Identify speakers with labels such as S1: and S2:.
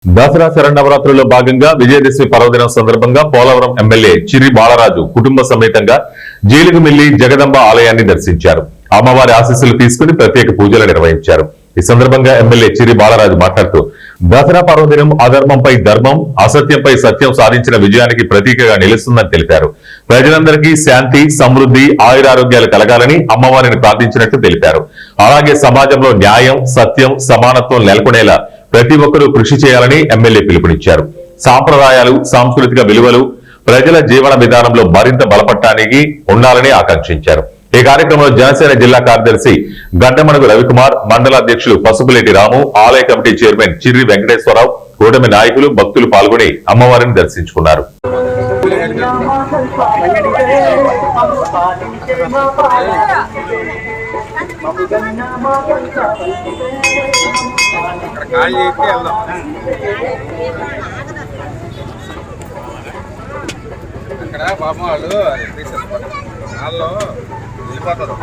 S1: దసరా శరన్నవరాత్రుల్లో భాగంగా విజయదశమి పర్వదినం సందర్భంగా పోలవరం ఎమ్మెల్యే చిర్రి బాలరాజు కుటుంబ సమేతంగా జీలుగుమిల్లి జగదంబ ఆలయాన్ని దర్శించారు. అమ్మవారి ఆశీస్సులు తీసుకుని ప్రత్యేక పూజలు నిర్వహించారు. ఈ సందర్భంగా ఎమ్మెల్యే చిర్రి బాలరాజు మాట్లాడుతూ దసరా పర్వదినం అధర్మంపై ధర్మం, అసత్యంపై సత్యం సాధించిన విజయానికి ప్రతీకగా నిలుస్తుందని తెలిపారు. ప్రజలందరికీ శాంతి, సమృద్ధి, ఆయురారోగ్యాలు కలగాలని అమ్మవారిని ప్రార్థించినట్లు తెలిపారు. అలాగే సమాజంలో న్యాయం, సత్యం, సమానత్వం నెలకొనేలా ప్రతి ఒక్కరూ కృషి చేయాలని ఎమ్మెల్యే పిలుపునిచ్చారు. సాంప్రదాయాలు, సాంస్కృతిక విలువలు ప్రజల జీవన విధానంలో మరింత బలపడటానికి ఉండాలని ఆకాంక్షించారు. ఈ కార్యక్రమంలో జనసేన జిల్లా కార్యదర్శి గడ్డమణుగు రవికుమార్, మండల అధ్యక్షులు పసుపులేటి రాము, ఆలయ కమిటీ చైర్మన్ చిర్రి వెంకటేశ్వరరావు, కూటమి నాయకులు, భక్తులు పాల్గొని అమ్మవారిని దర్శించుకున్నారు.
S2: అక్కడ పాపం వాళ్ళు వెళ్ళిపోతారు.